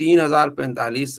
3045।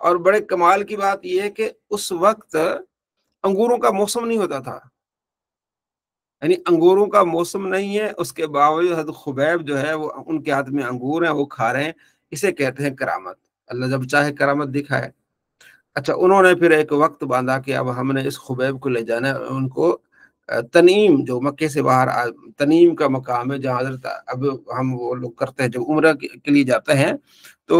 اور بڑے کمال کی بات یہ ہے کہ اس وقت انگوروں کا موسم نہیں ہوتا تھا، یعنی انگوروں کا موسم نہیں ہے، اس کے باوجود حضرت خبیب جو ہے وہ ان کے ہاتھ میں انگور ہیں، وہ کھا رہے ہیں، اسے کہتے ہیں کرامت۔ اللہ جب چاہے کرامت دکھائے۔ اچھا، انہوں نے پھر ایک وقت باندھا کہ اب ہم نے اس خبیب کو لے جانا ہے، ان کو تنیم جو مکے سے باہر تنیم کا مقام ہے جہاں حضرت اب ہم وہ لوگ کرتے ہیں جو عمرہ کے لیے جاتے ہیں تو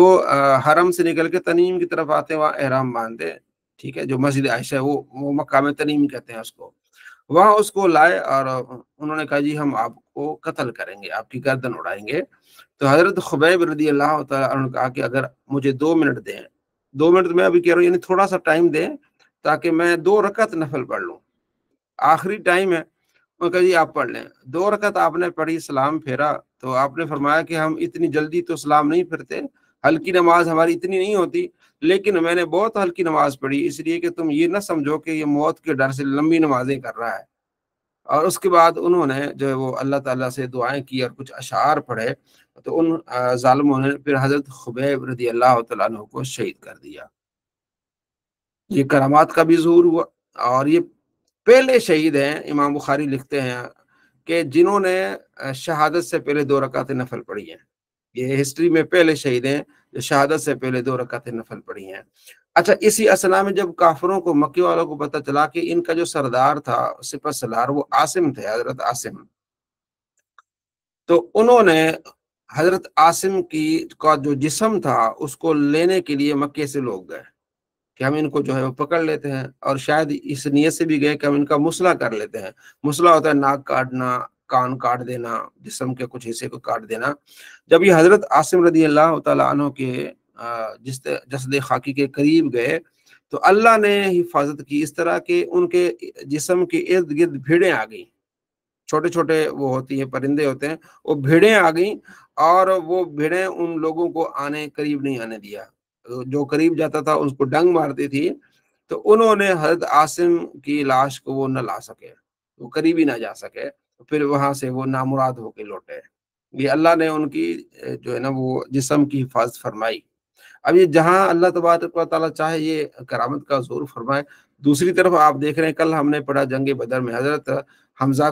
حرم سے نکل کے تنیم کی طرف آتے ہیں، وہاں احرام باندھتے ہیں، ٹھیک ہے، جو مسجد عائشہ ہے وہ مقام تنیم کہتے ہیں اس کو، وہاں اس کو لائے اور انہوں نے کہا جی ہم آپ کو قتل کریں گے، آپ کی گردن اڑائیں گے۔ تو حضرت خبیب رضی اللہ تعالیٰ عنہ نے کہا کہ اگر مجھے 2 منٹ دیں، 2 منٹ میں ابھی کہہ رہا ہوں، یعنی تھوڑا سا ٹائم دیں تاکہ میں 2 رکعت نفل پڑھ لوں، آخری ٹائم ہے۔ انہوں نے کہا جی آپ پڑھ لیں۔ 2 رکعت آپ نے پڑھی، سلام پھیرا تو آپ نے فرمایا کہ ہم اتنی جلدی تو سلام نہیں پھرتے، ہلکی نماز ہماری اتنی نہیں ہوتی، لیکن میں نے بہت ہلکی نماز پڑھی اس لیے کہ تم یہ نہ سمجھو کہ یہ موت کے ڈر سے لمبی نمازیں کر رہا ہے۔ اور اس کے بعد انہوں نے جو ہے وہ اللہ تعالیٰ سے دعائیں کی اور کچھ اشعار پڑھے، تو ان ظالموں نے پھر حضرت خبیب رضی اللہ تعالیٰ عنہ کو شہید کر دیا۔ یہ کرامات کا بھی ظہور ہوا، اور یہ پہلے شہید ہیں، امام بخاری لکھتے ہیں کہ جنہوں نے شہادت سے پہلے 2 رکعت نفل پڑھی ہیں، یہ ہسٹری میں پہلے شہید ہیں جو شہادت سے پہلے 2 رکعت نفل پڑھی ہیں۔ اچھا، اسی اسنا میں جب کافروں کو، مکی والوں کو پتہ چلا کہ ان کا جو سردار تھا سپہ سالار وہ عاصم تھے، حضرت عاصم، تو انہوں نے حضرت عاصم کا جو جسم تھا اس کو لینے کے لیے مکے سے لوگ گئے کہ ہم ان کو جو ہے وہ پکڑ لیتے ہیں، اور شاید اس نیت سے بھی گئے کہ ہم ان کا مسئلہ کر لیتے ہیں۔ مسئلہ ہوتا ہے ناک کاٹنا، کان کاٹ دینا، جسم کے کچھ حصے کو کاٹ دینا۔ جب یہ حضرت عاصم رضی اللہ تعالیٰ عنہ کے جسد خاکی کے قریب گئے تو اللہ نے حفاظت کی اس طرح کہ ان کے جسم کے ارد گرد بھیڑیں آ گئیں، چھوٹے چھوٹے وہ ہوتی ہیں، پرندے ہوتے ہیں، وہ بھیڑیں آ گئیں، اور وہ بھیڑیں ان لوگوں کو قریب نہیں آنے دیا، جو قریب جاتا تھا اس کو ڈنگ مارتی تھی، تو انہوں نے حضرت عاصم کی لاش کو وہ نہ لا سکے، وہ قریب ہی نہ جا سکے، پھر وہاں سے وہ نامراد ہو کے لوٹے۔ یہ اللہ نے ان کی جو ہے نا وہ جسم کی حفاظت فرمائی۔ اب یہ جہاں اللہ تبارک و تعالیٰ چاہے یہ کرامت کا ظہور فرمائے، دوسری طرف آپ دیکھ رہے ہیں کل ہم نے پڑھا جنگ بدر میں حضرت حمزہ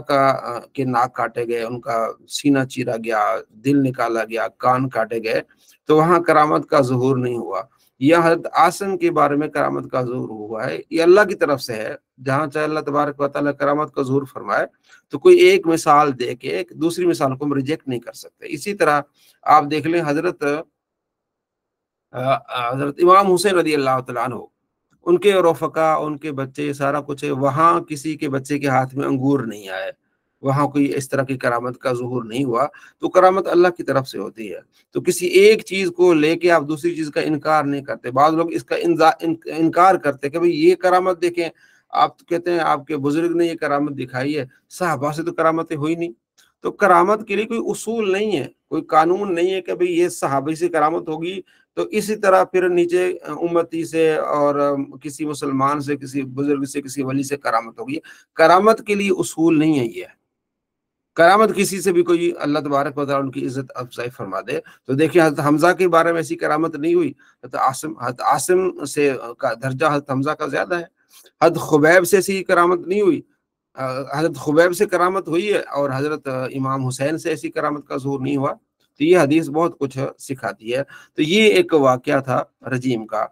کے ناک کاٹے گئے، ان کا سینہ چیرا گیا، دل نکالا گیا، کان کاٹے گئے، تو وہاں کرامت کا ظہور نہیں ہوا۔ یہ حضرت عاصم کے بارے میں کرامت کا ظہور ہوا ہے، یہ اللہ کی طرف سے ہے، جہاں چاہے اللہ تبارک و تعالیٰ کرامت کا ظہور فرمائے تو کوئی ایک مثال دے کے دوسری مثال کو ہم ریجیکٹ نہیں کر سکتے۔ اسی طرح آپ دیکھ لیں حضرت امام حسین رضی اللہ تعالیٰ عنہ، ان کے رفقا، ان کے بچے، سارا کچھ ہے، وہاں کسی کے بچے کے ہاتھ میں انگور نہیں آئے، وہاں کوئی اس طرح کی کرامت کا ظہور نہیں ہوا۔ تو کرامت اللہ کی طرف سے ہوتی ہے، تو کسی ایک چیز کو لے کے آپ دوسری چیز کا انکار نہیں کرتے۔ بعض لوگ اس کا انکار کرتے کہ بھئی یہ کرامت دیکھیں، آپ تو کہتے ہیں آپ کے بزرگ نے یہ کرامت دکھائی ہے، صحابہ سے تو کرامتیں ہوئی نہیں۔ تو کرامت کے لیے کوئی اصول نہیں ہے، کوئی قانون نہیں ہے کہ بھئی یہ صحابی سے کرامت ہوگی تو اسی طرح پھر نیچے امتی سے اور کسی مسلمان سے، کسی بزرگ سے، کسی ولی سے کرامت ہوگی۔ کرامت کے لیے اصول نہیں ہے یہ، کرامت کسی سے بھی کوئی اللہ تبارک و تعالیٰ ان کی عزت افزائی فرما دے۔ تو دیکھیں حضرت حمزہ کے بارے میں ایسی کرامت نہیں ہوئی، حضرت عاصم سے کا درجہ حضرت حمزہ کا زیادہ ہے۔ حضرت خبیب سے ایسی کرامت نہیں ہوئی، حضرت خبیب سے کرامت ہوئی ہے، اور حضرت امام حسین سے ایسی کرامت کا ظہور نہیں ہوا۔ تو یہ حدیث بہت کچھ سکھاتی ہے۔ تو یہ ایک واقعہ تھا رجیم کا۔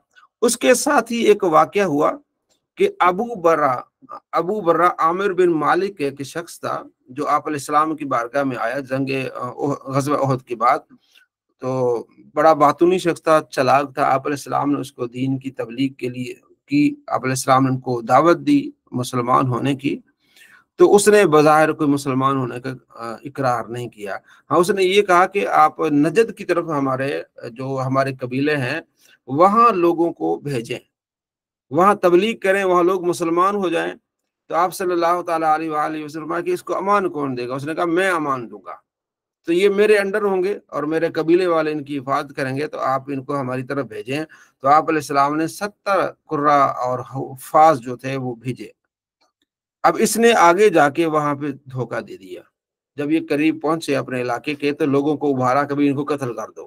اس کے ساتھ ہی ایک واقعہ ہوا کہ ابو برہ عامر بن مالک ایک شخص تھا جو آپ علیہ السلام کی بارگاہ میں آیا غزوہ احد کے بعد۔ تو بڑا باطنی شخص تھا، چلاک تھا، آپ علیہ السلام نے اس کو دین کی تبلیغ کے لیے کی، آپ علیہ السلام نے ان کو دعوت دی مسلمان ہونے کی، تو اس نے بظاہر کوئی مسلمان ہونے کا اقرار نہیں کیا۔ ہاں، اس نے یہ کہا کہ آپ نجد کی طرف ہمارے قبیلے ہیں وہاں لوگوں کو بھیجیں، وہاں تبلیغ کریں، وہاں لوگ مسلمان ہو جائیں۔ تو آپ صلی اللہ تعالیٰ علیہ وآلہ وسلم کہ اس کو امان کون دے گا؟ اس نے کہا میں امان دوں گا، تو یہ میرے انڈر ہوں گے اور میرے قبیلے والے ان کی حفاظت کریں گے، تو آپ ان کو ہماری طرف بھیجیں۔ تو آپ علیہ السلام نے 70 قرہ اور حفاظ جو تھے وہ بھیجے۔ اب اس نے آگے جا کے وہاں پہ دھوکہ دے دیا، جب یہ قریب پہنچے اپنے علاقے کے تو لوگوں کو ابھارا کبھی ان کو قتل کر دو۔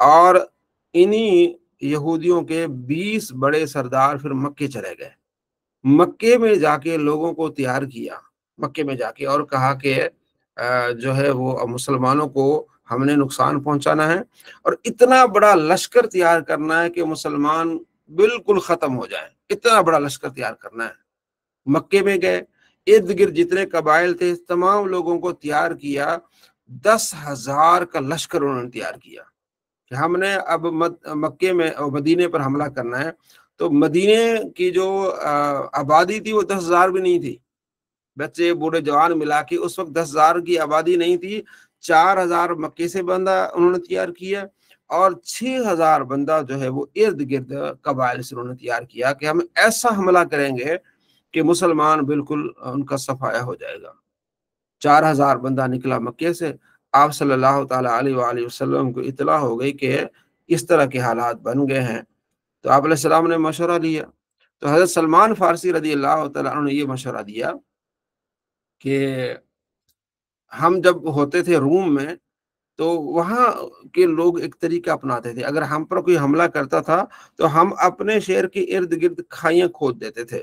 اور انہی یہودیوں کے 20 بڑے سردار پھر مکے چلے گئے، مکے میں جا کے لوگوں کو تیار کیا، مکے میں جا کے، اور کہا کہ جو ہے وہ مسلمانوں کو ہم نے نقصان پہنچانا ہے اور اتنا بڑا لشکر تیار کرنا ہے کہ مسلمان بالکل ختم ہو جائیں، اتنا بڑا لشکر تیار کرنا ہے۔ مکے میں گئے، ارد گرد جتنے قبائل تھے تمام لوگوں کو تیار کیا، 10,000 کا لشکر انہوں نے تیار کیا کہ ہم نے اب مکے میں مدینے پر حملہ کرنا ہے۔ تو مدینے کی جو آبادی تھی وہ 10,000 بھی نہیں تھی، بچے بوڑھے جوان ملا کے اس وقت 10,000 کی آبادی نہیں تھی۔ 4,000 مکے سے بندہ انہوں نے تیار کیا اور 6,000 بندہ جو ہے وہ ارد گرد قبائل سے انہوں نے تیار کیا کہ ہم ایسا حملہ کریں گے کہ مسلمان بالکل ان کا صفایا ہو جائے گا۔ 4,000 بندہ نکلا مکے سے، آپ صلی اللہ تعالی علیہ وآلہ وسلم کو اطلاع ہو گئی کہ اس طرح کے حالات بن گئے ہیں۔ تو آپ علیہ السلام نے مشورہ لیا، تو حضرت سلمان فارسی رضی اللہ تعالیٰ عنہ نے یہ مشورہ دیا کہ ہم جب ہوتے تھے روم میں تو وہاں کے لوگ ایک طریقہ اپناتے تھے، اگر ہم پر کوئی حملہ کرتا تھا تو ہم اپنے شہر کے ارد گرد کھائیاں کھود دیتے تھے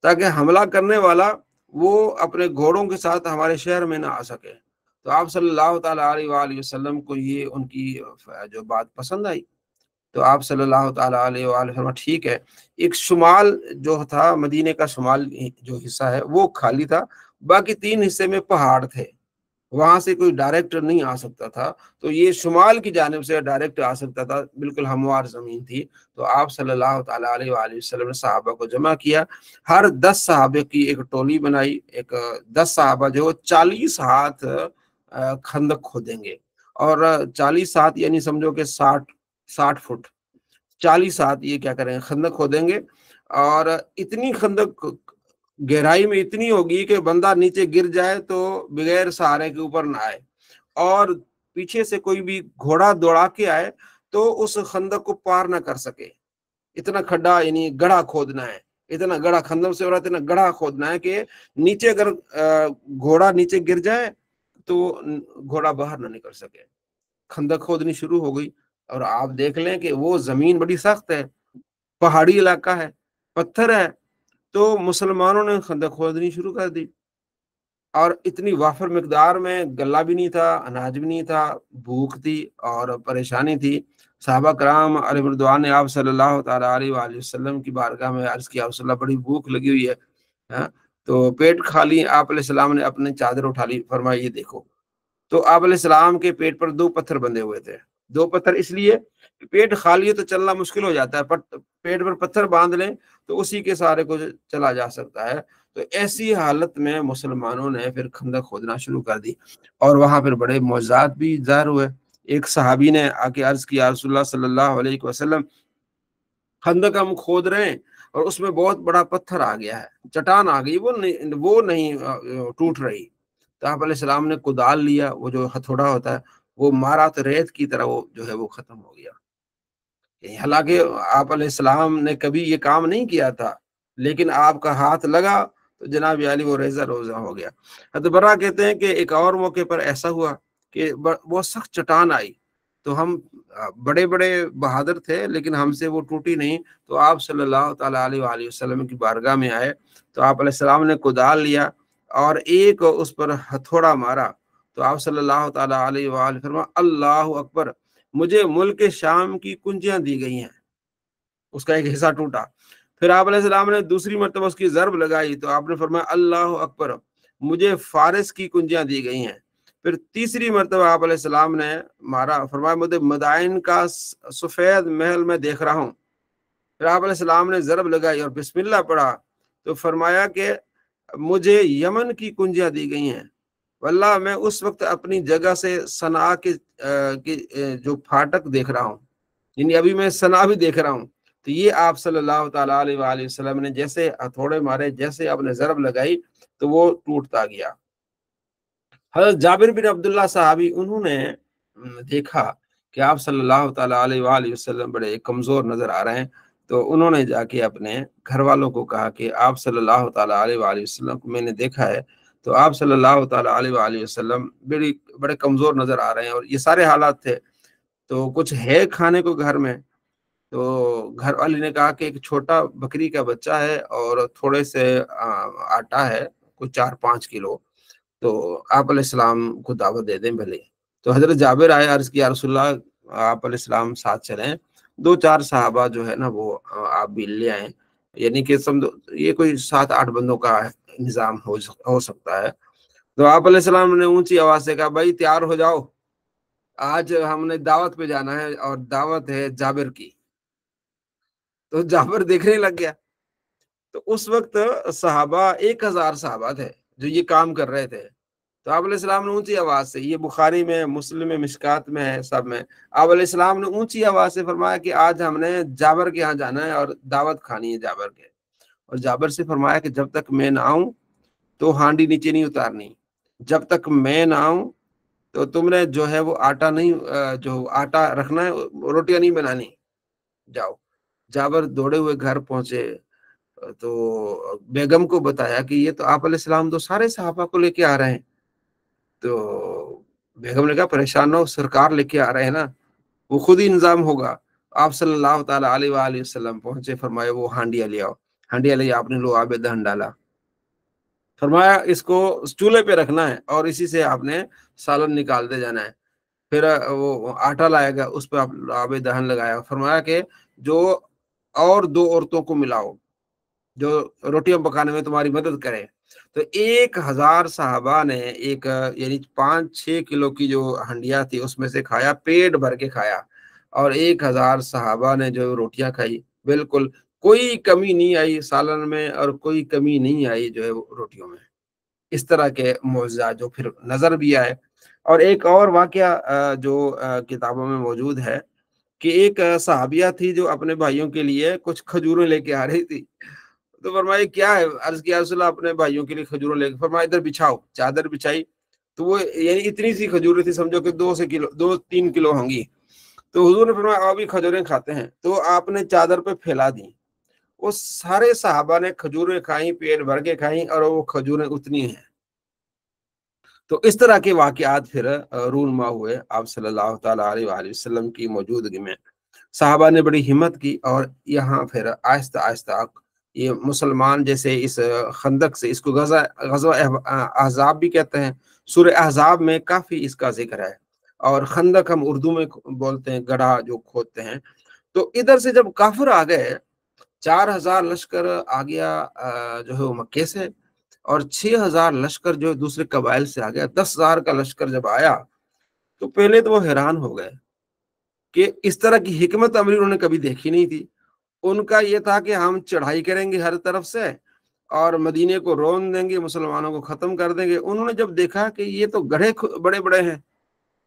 تاکہ حملہ کرنے والا وہ اپنے گھوڑوں کے ساتھ ہمارے شہر میں نہ آ سکے۔ تو آپ صلی اللہ تعالیٰ علیہ وآلہ وسلم کو یہ ان کی جو بات پسند آئی، تو آپ صلی اللہ تعالیٰ علیہ وآلہ وسلم ٹھیک ہے، ایک شمال جو تھا مدینے کا شمال جو حصہ ہے وہ خالی تھا، باقی 3 حصے میں پہاڑ تھے، وہاں سے کوئی ڈائریکٹ نہیں آ سکتا تھا، تو یہ شمال کی جانب سے ڈائریکٹ آ سکتا تھا، بالکل ہموار زمین تھی۔ تو آپ صلی اللہ تعالیٰ علیہ وآلہ وسلم نے صحابہ کو جمع کیا، ہر 10 صحابہ کی ایک ٹولی بنائی، ایک 10 صحابہ جو 40 ہاتھ خندق کھودیں گے، اور 40 ہاتھ یعنی سمجھو کہ 60 فٹ، 40 ہاتھ یہ کیا کریں خندق کھودیں گے، اور اتنی خندق گہرائی میں اتنی ہوگی کہ بندہ نیچے گر جائے تو بغیر سہارے کے اوپر نہ آئے، اور پیچھے سے کوئی بھی گھوڑا دوڑا کے آئے تو اس خندق کو پار نہ کر سکے، اتنا کھڈا یعنی گڑھا کھودنا ہے، اتنا گڑھا خندق سے ہو رہا ہے، اتنا گڑھا کھودنا ہے کہ نیچے اگر گھوڑا نیچے گر جائے تو گھوڑا باہر نہ نکل سکے۔ خندق کھودنی شروع ہو گئی، اور آپ دیکھ لیں کہ وہ زمین بڑی سخت ہے، پہاڑی علاقہ ہے، پتھر ہے، تو مسلمانوں نے خندق کھودنی شروع کر دی، اور اتنی وافر مقدار میں غلہ بھی نہیں تھا، اناج بھی نہیں تھا، بھوک تھی اور پریشانی تھی۔ صحابہ کرام علیہ رضوان نے آپ صلی اللہ تعالیٰ علیہ وآلہ وسلم کی بارگاہ میں عرض کیا، رسول اللہ بڑی بھوک لگی ہوئی ہے، تو پیٹ خالی، آپ علیہ السلام نے اپنے چادر اٹھا لی، فرمایا یہ دیکھو۔ تو آپ علیہ السلام کے پیٹ پر 2 پتھر بندھے ہوئے تھے، 2 پتھر اس لیے کہ پیٹ خالی ہے تو چلنا مشکل ہو جاتا ہے، پیٹ پر پتھر باندھ لیں تو اسی کے سہارے کو چلا جا سکتا ہے۔ تو ایسی حالت میں مسلمانوں نے پھر خندق کھودنا شروع کر دی، اور وہاں پھر بڑے معجزات بھی ظاہر ہوئے۔ ایک صحابی نے آ کے عرض کیا، رسول اللہ صلی اللہ علیہ وسلم خندق ہم کھود رہے ہیں اور اس میں بہت بڑا پتھر آ گیا ہے، چٹان آ گئی، وہ نہیں ٹوٹ رہی۔ تو آپ علیہ السلام نے کدال لیا، وہ جو ہتھوڑا ہوتا ہے، وہ مارا تو ریت کی طرح وہ جو ہے وہ ختم ہو گیا۔ حالانکہ آپ علیہ السلام نے کبھی یہ کام نہیں کیا تھا، لیکن آپ کا ہاتھ لگا تو جناب علی وہ ریزہ روزہ ہو گیا۔ حضرت برا کہتے ہیں کہ ایک اور موقع پر ایسا ہوا کہ بہت سخت چٹان آئی، تو ہم بڑے بڑے بہادر تھے لیکن ہم سے وہ ٹوٹی نہیں، تو آپ صلی اللہ تعالیٰ علیہ وآلہ وسلم کی بارگاہ میں آئے، تو آپ علیہ السلام نے کدال لیا اور ایک اس پر ہتھوڑا مارا، تو آپ صلی اللہ تعالیٰ علیہ وآلہ فرمایا اللہ اکبر، مجھے ملک شام کی کنجیاں دی گئی ہیں، اس کا ایک حصہ ٹوٹا۔ پھر آپ علیہ السلام نے دوسری مرتبہ اس کی ضرب لگائی تو آپ نے فرمایا اللہ اکبر، مجھے فارس کی کنجیاں دی گئی ہیں۔ پھر تیسری مرتبہ آپ علیہ السلام نے مارا، فرمایا مجھے مدائن کا سفید محل میں دیکھ رہا ہوں۔ پھر آپ علیہ السلام نے ضرب لگائی اور بسم اللہ پڑھا تو فرمایا کہ مجھے یمن کی کنجیاں دی گئی ہیں، واللہ میں اس وقت اپنی جگہ سے صنعاء کے جو پھاٹک دیکھ رہا ہوں، یعنی ابھی میں صنعاء بھی دیکھ رہا ہوں۔ تو یہ آپ صلی اللہ تعالیٰ علیہ وآلہ وسلم نے جیسے ہتھوڑے مارے، جیسے آپ نے ضرب لگائی تو وہ ٹوٹتا گیا۔ حضرت جابر بن عبداللہ صحابی، انہوں نے دیکھا کہ آپ صلی اللہ تعالیٰ علیہ وآلہ وسلم بڑے کمزور نظر آ رہے ہیں، تو انہوں نے جا کے اپنے گھر والوں کو کہا کہ آپ صلی اللہ تعالیٰ علیہ وآلہ وسلم کو میں نے دیکھا ہے، تو آپ صلی اللہ تعالیٰ علیہ وآلہ وسلم بڑے کمزور نظر آ رہے ہیں، اور یہ سارے حالات تھے۔ تو کچھ ہے کھانے کو گھر میں؟ تو گھر والی نے کہا کہ ایک چھوٹا بکری کا بچہ ہے اور تھوڑے سے آٹا ہے، کچھ 4-5 کلو، تو آپ علیہ السلام کو دعوت دے دیں بھلے۔ تو حضرت جابر آئے، عرض کیا رسول اللہ آپ علیہ السلام ساتھ چلیں، 2-4 صحابہ جو ہے نا وہ آپ بھی لے آئیں، یعنی کہ سمجھو یہ کوئی 7-8 بندوں کا نظام ہو سکتا ہے۔ تو آپ علیہ السلام نے اونچی آواز سے کہا بھائی تیار ہو جاؤ، آج ہم نے دعوت پہ جانا ہے اور دعوت ہے جابر کی۔ تو جابر دیکھنے لگ گیا۔ تو اس وقت صحابہ 1000 صحابہ تھے جو یہ کام کر رہے تھے۔ تو آپ علیہ السلام نے اونچی آواز سے، یہ بخاری میں، مسلم میں، مشکات میں ہے، سب میں، آپ علیہ السلام نے اونچی آواز سے فرمایا کہ آج ہم نے جابر کے یہاں جانا ہے اور دعوت کھانی ہے جابر کے۔ اور جابر سے فرمایا کہ جب تک میں نہ آؤں تو ہانڈی نیچے نہیں اتارنی، جب تک میں نہ آؤں تو تم نے جو ہے وہ آٹا نہیں، جو آٹا رکھنا ہے، روٹیاں نہیں بنانی، جاؤ۔ جابر دوڑے ہوئے گھر پہنچے تو بیگم کو بتایا کہ یہ تو آپ علیہ السلام تو سارے صحابہ کو لے کے آ رہے ہیں۔ تو بیگم نے کہا پریشان نہ ہو، سرکار لے کے آ رہے ہیں نا، وہ خود ہی انتظام ہوگا۔ آپ صلی اللہ تعالی علیہ وآلہ وسلم پہنچے، فرمایا وہ ہانڈیا لے آؤ۔ ہانڈیا لے آپ نے لو آب دہن ڈالا، فرمایا اس کو چولہے پہ رکھنا ہے اور اسی سے آپ نے سالن نکالتے جانا ہے۔ پھر وہ آٹا لائے گا، اس پہ آپ آب دہن لگایا، فرمایا کہ جو اور 2 عورتوں کو ملاؤ جو روٹیاں پکانے میں تمہاری مدد کرے۔ تو 1000 صحابہ نے ایک یعنی 5-6 کلو کی جو ہنڈیا تھی اس میں سے کھایا، پیٹ بھر کے کھایا، اور 1000 صحابہ نے جو روٹیاں کھائی، بالکل کوئی کمی نہیں آئی سالن میں اور کوئی کمی نہیں آئی جو ہے روٹیوں میں۔ اس طرح کے معجزات جو پھر نظر بھی آئے۔ اور ایک اور واقعہ جو کتابوں میں موجود ہے کہ ایک صحابیہ تھی جو اپنے بھائیوں کے لیے کچھ کھجوریں لے کے آ رہی تھی۔ تو فرمایا کیا ہے؟ عرض کیا رسول اللہ اپنے بھائیوں کے لیے کھجوریں لے کے، فرمایا ادھر بچھاؤ، چادر بچھائی، تو وہ یعنی اتنی سی کھجوریں تھی، سمجھو کہ 2-3 کلو ہوں گی۔ تو حضور نے فرمایا آؤ بھی کھجوریں کھاتے ہیں، تو آپ نے چادر پہ پھیلا دی، وہ سارے صحابہ نے کھجوریں کھائیں، پیٹ بھر کے کھائیں، اور وہ کھجوریں اتنی ہیں۔ تو اس طرح کے واقعات پھر رونما ہوئے آپ صلی اللہ تعالی علیہ وآلہ وسلم کی موجودگی میں۔ صحابہ نے بڑی ہمت کی، اور یہاں پھر آہستہ آہستہ یہ مسلمان جیسے اس خندق سے، اس کو غزوہ احزاب بھی کہتے ہیں، سورہ احزاب میں کافی اس کا ذکر ہے، اور خندق ہم اردو میں بولتے ہیں گڑھا جو کھودتے ہیں۔ تو ادھر سے جب کافر آ گئے، 4000 لشکر آ گیا جو ہے وہ مکے سے، اور 6000 لشکر جو دوسرے قبائل سے آ گیا، 10,000 کا لشکر جب آیا تو پہلے تو وہ حیران ہو گئے کہ اس طرح کی حکمت عملی انہوں نے کبھی دیکھی نہیں تھی۔ ان کا یہ تھا کہ ہم چڑھائی کریں گے ہر طرف سے اور مدینے کو رون دیں گے، مسلمانوں کو ختم کر دیں گے۔ انہوں نے جب دیکھا کہ یہ تو گڑھے بڑے بڑے ہیں،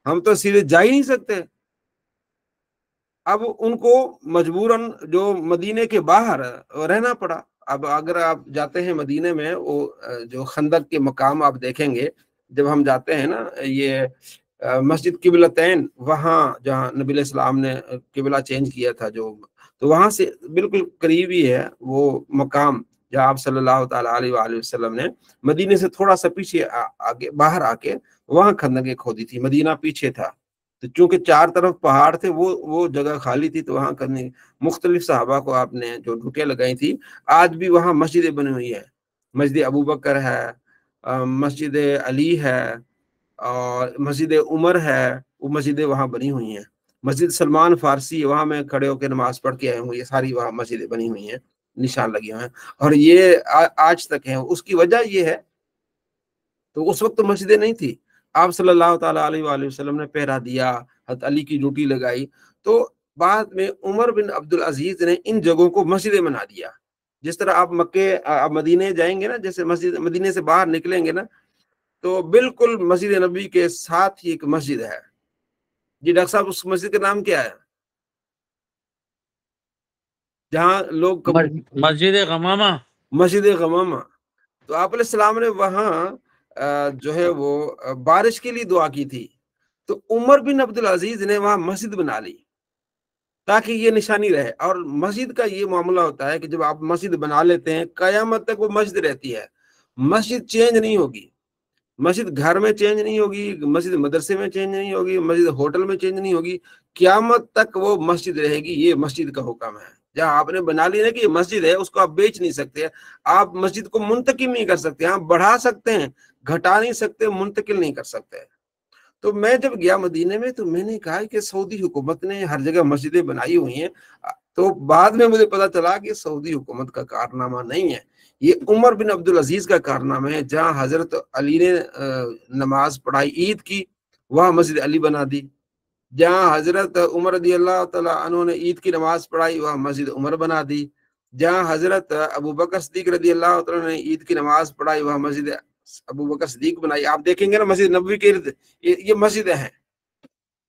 ہم تو سیدھے جا ہی نہیں سکتے، اب ان کو مجبوراً جو مدینے کے باہر رہنا پڑا۔ اب اگر آپ جاتے ہیں مدینے میں، وہ جو خندق کے مقام آپ دیکھیں گے، جب ہم جاتے ہیں نا، یہ مسجد قبلتین، وہاں جہاں نبی علیہ السلام نے قبلہ چینج کیا تھا، جو تو وہاں سے بالکل قریب ہی ہے وہ مقام جہاں آپ صلی اللہ تعالی علیہ وآلہ وسلم نے مدینے سے تھوڑا سا پیچھے آگے باہر آ کے وہاں خندقیں کھودی تھی، مدینہ پیچھے تھا۔ تو چونکہ 4 طرف پہاڑ تھے، وہ جگہ خالی تھی، تو وہاں کرنے مختلف صحابہ کو آپ نے جو ڈھوٹیاں لگائی تھی۔ آج بھی وہاں مسجدیں بنی ہوئی ہے، مسجد ابوبکر ہے، مسجد علی ہے، اور مسجد عمر ہے، وہ مسجدیں وہاں بنی ہوئی ہیں۔ مسجد سلمان فارسی، وہاں میں کھڑے ہو کے نماز پڑھ کے آئے ہوں، یہ ساری وہاں مسجدیں بنی ہوئی ہیں، نشان لگے ہوئے ہیں، اور یہ آج تک ہیں۔ اس کی وجہ یہ ہے، تو اس وقت تو مسجدیں نہیں تھی، آپ صلی اللہ تعالی علیہ وآلہ وسلم نے پہرا دیا، حضرت علی کی ڈیوٹی لگائی، تو بعد میں عمر بن عبدالعزیز نے ان جگہوں کو مسجدیں بنا دیا۔ جس طرح آپ آپ مدینے جائیں گے نا، جیسے مسجد مدینے سے باہر نکلیں گے نا، تو بالکل مسجد نبی کے ساتھ ہی ایک مسجد ہے۔ جی ڈاکٹر صاحب، اس مسجد کا نام کیا ہے جہاں لوگ مسجد غمامہ، مسجد غمامہ۔ تو آپ علیہ السلام نے وہاں جو ہے وہ بارش کے لیے دعا کی تھی، تو عمر بن عبدالعزیز نے وہاں مسجد بنا لی تاکہ یہ نشانی رہے۔ اور مسجد کا یہ معاملہ ہوتا ہے کہ جب آپ مسجد بنا لیتے ہیں، قیامت تک وہ مسجد رہتی ہے، مسجد چینج نہیں ہوگی، مسجد گھر میں چینج نہیں ہوگی، مسجد مدرسے میں چینج نہیں ہوگی، مسجد ہوٹل میں چینج نہیں ہوگی، قیامت تک وہ مسجد رہے گی، یہ مسجد کا حکم ہے۔ جہاں آپ نے بنا لی نا کہ یہ مسجد ہے، اس کو آپ بیچ نہیں سکتے، آپ مسجد کو منتقل نہیں کر سکتے، آپ بڑھا سکتے ہیں، گھٹا نہیں سکتے، منتقل نہیں کر سکتے۔ تو میں جب گیا مدینے میں تو میں نے کہا کہ سعودی حکومت نے ہر جگہ مسجدیں بنائی ہوئی ہیں، تو بعد میں مجھے پتا چلا کہ سعودی حکومت کا کارنامہ نہیں ہے، یہ عمر بن عبدالعزیز کا کارنامہ ہے۔ جہاں حضرت علی نے نماز پڑھائی عید کی، وہاں مسجد علی بنا دی۔ جہاں حضرت عمر رضی اللہ تعالیٰ عنہ نے عید کی نماز پڑھائی، وہاں مسجد عمر بنا دی۔ جہاں حضرت ابو بکر صدیق رضی اللہ تعالیٰ نے عید کی نماز پڑھائی، وہاں مسجد ابو بکر صدیق بنائی۔ آپ دیکھیں گے نا مسجد نبوی کے ارد یہ مسجدیں ہیں،